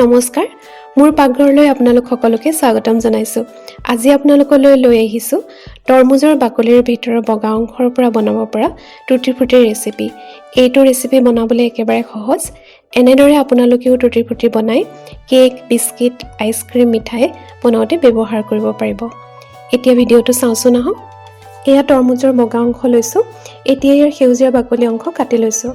নমস্কাৰ মোৰ পাকঘৰলৈ আপোনালোক সকলোকে স্বাগতম জনাইছো। আজি আপোনালোকলৈ লৈ আহিছো তৰমুজৰ বাকলিৰ ভিতৰৰ বগা অংশৰ পৰা বনাব পৰা টুটি ফ্ৰুটিৰ ৰেচিপি। এইটো ৰেচিপি বনাবলৈ একেবাৰে সহজ। এনেদৰে আপোনালোকেও টুটি ফ্ৰুটি বনাই কেক, বিস্কিট, আইচক্ৰীম, মিঠাই বনাওঁতে ব্যৱহাৰ কৰিব পাৰিব। এতিয়া ভিডিঅ'টো চাওঁচোন আহক। এয়া তৰমুজৰ বগা অংশ লৈছো। এতিয়া ইয়াৰ সেউজীয়া বাকলি অংশ কাটি লৈছো।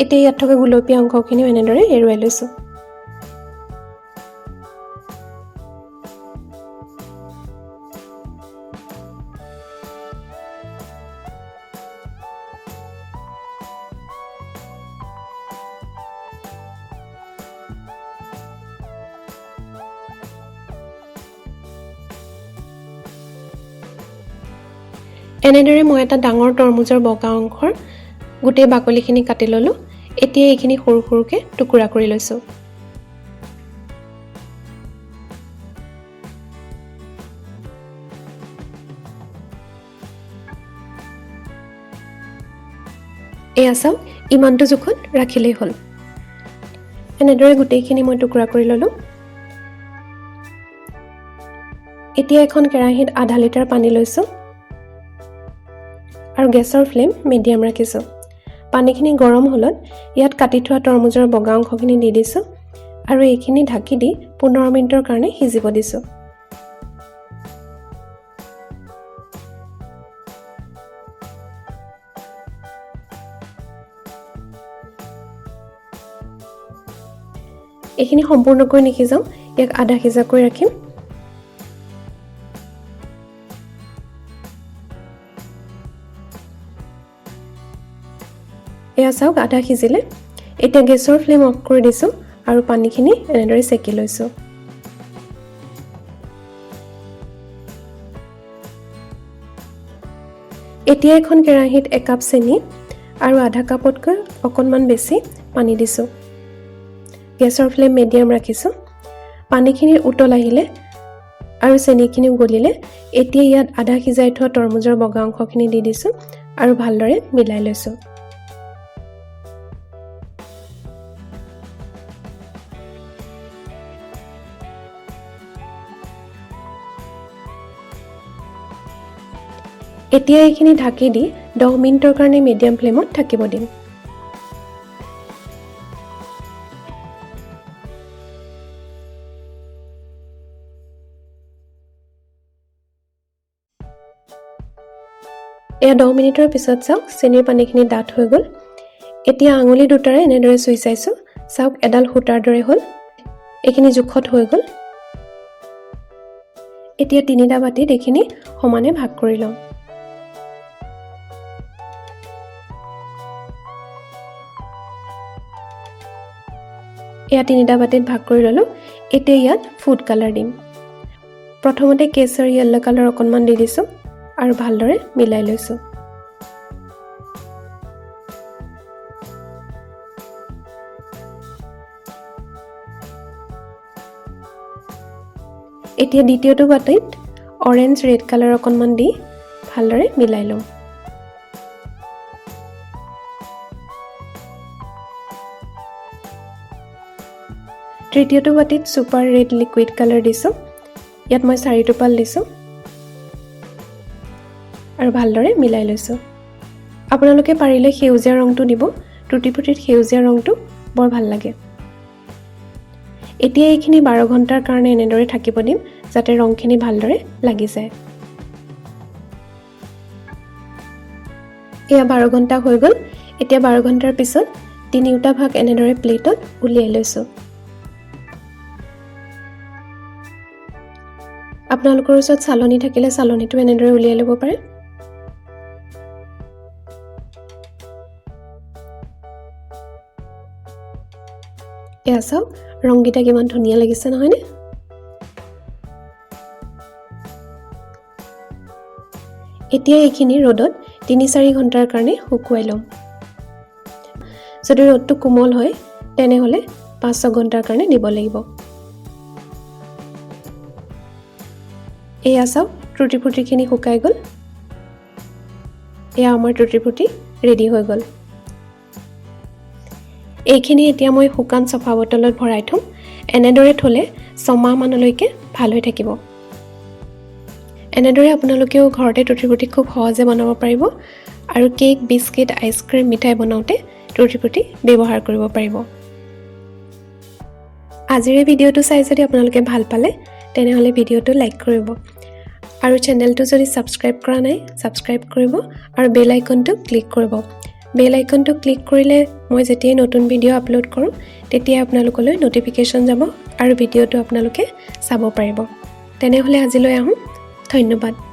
এতিয়া ইয়াত থকা গুলপীয়া অংশখিনিও এনেদৰে এৰুৱাই লৈছো। এনেদৰে মই এটা ডাঙৰ তৰমুজৰ বগা অংশৰ গোটেই বাকলিখিনি কাটি ললো। এতিয়া এইখিনি সৰু সৰুকে টুকুৰা কৰি লৈছো। এয়া চাওক, ইমানটো জোখত ৰাখিলেই হ'ল। এনেদৰে গোটেইখিনি মই টুকুৰা কৰি ললো। এতিয়া এখন কেৰাহীত আধা লিটাৰ পানী লৈছো আৰু গেছৰ ফ্লেম মিডিয়াম ৰাখিছো। পানীখিনি গৰম হ'লত ইয়াত কাটি থোৱা তৰমুজৰ বগা অংশখিনি দি দিছো আৰু এইখিনি ঢাকি দি 15 মিনিটৰ কাৰণে সিজিব দিছো। এইখিনি সম্পূৰ্ণকৈ নিসিজাও, ইয়াক আধা সিজাকৈ ৰাখিম। এয়া চাওক, আধা সিজিলে। এতিয়া গেছৰ ফ্লেম অফ কৰি দিছো আৰু পানীখিনি এনেদৰে চেকি লৈছো। এতিয়া এখন কেৰাহীত 1 কাপ চেনি আৰু আধা কাপতকৈ অকণমান বেছি পানী দিছো। গেছৰ ফ্লেম মিডিয়াম ৰাখিছো। পানীখিনিৰ উতল আহিলে আৰু চেনিখিনি গলিলে এতিয়া ইয়াত আধা সিজাই থোৱা তৰমুজৰ বগা অংশখিনি দি দিছো আৰু ভালদৰে মিলাই লৈছো। এতিয়া এইখিনি ঢাকি দি 10 মিনিটৰ কাৰণে মিডিয়াম ফ্লেমত থাকিব দিম। এয়া 10 মিনিটৰ পিছত চাওক, চেনিৰ পানীখিনি ডাঠ হৈ গ'ল। এতিয়া আঙুলি দুটাৰে এনেদৰে চুই চাইছো। চাওক, এডাল সূতাৰ দৰে হ'ল। এইখিনি জোখত হৈ গ'ল। এতিয়া 3টা বাটিত এইখিনি সমানে ভাগ কৰি লওঁ। এয়া 3টা বাটিত ভাগ কৰি ললো। এতিয়া ইয়াত ফুড কালাৰ দিম। প্ৰথমতে কেশৰ য়েল্লো কালাৰ অকণমান দি দিছো আৰু ভালদৰে মিলাই লৈছো। এতিয়া দ্বিতীয়টো বাটিত অৰেঞ্জ ৰেড কালাৰ অকণমান দি ভালদৰে মিলাই লওঁ। তৃতীয়টো বাটিত ছুপাৰ ৰেড লিকুইড কালাৰ দিছো। ইয়াত মই 4 টোপাল দিছো আৰু ভালদৰে মিলাই লৈছো। আপোনালোকে পাৰিলে সেউজীয়া ৰংটো দিব। টুটি ফ্ৰুটিত সেউজীয়া ৰংটো বৰ ভাল লাগে। এতিয়া এইখিনি 12 ঘণ্টাৰ কাৰণে এনেদৰে থাকিব দিম যাতে ৰংখিনি ভালদৰে লাগি যায়। এয়া 12 ঘণ্টা হৈ গ'ল। এতিয়া 12 ঘণ্টাৰ পিছত 3টা ভাগ এনেদৰে প্লেটত উলিয়াই লৈছো। আপোনালোকৰ ওচৰত চালনী থাকিলে চালনীটো এনেদৰে উলিয়াই ল'ব পাৰে। এয়া চাওক, ৰংগীটা কিমান ধুনীয়া লাগিছে নহয়নে? এতিয়া এইখিনি ৰ'দত 3-4 ঘণ্টাৰ কাৰণে শুকুৱাই লম। যদি ৰ'দটো কোমল হয় তেনেহ'লে 5-6 ঘণ্টাৰ কাৰণে দিব লাগিব। এয়া চাওক, টুটি ফ্ৰুটিখিনি শুকাই গ'ল। এয়া আমাৰ টুটি ফ্ৰুটি ৰেডি হৈ গ'ল এইখিনি এতিয়া মই শুকান চফা বটলত ভৰাই থম এনেদৰে থলে 6 মাহ মানলৈকে ভাল হৈ থাকিব এনেদৰে আপোনালোকেও ঘৰতে টুটি ফ্ৰুটি খুব সহজে বনাব পাৰিব আৰু কেক বিস্কিট আইচক্ৰীম মিঠাই বনাওতে টুটি ফ্ৰুটি ব্যৱহাৰ কৰিব পাৰিব আজিৰ ভিডিঅটো চাই যদি আপোনালোকে ভাল পালে তেনেহলে ভিডিঅটো লাইক কৰিব আৰু চেনেলটো যদি সাবস্ক্ৰাইব কৰা নাই সাবস্ক্ৰাইব কৰিব আৰু বেল আইকনটো ক্লিক কৰিব বেল আইকনটো ক্লিক কৰিলে মই যেতিয়া নতুন ভিডিঅ আপলোড কৰোঁ তেতিয়া আপোনালোকলৈ নটিফিকেশন যাব আৰু ভিডিঅটো আপোনালোকে চাব পাৰিব তেনেহলে আজিলৈ আহোঁ ধন্যবাদ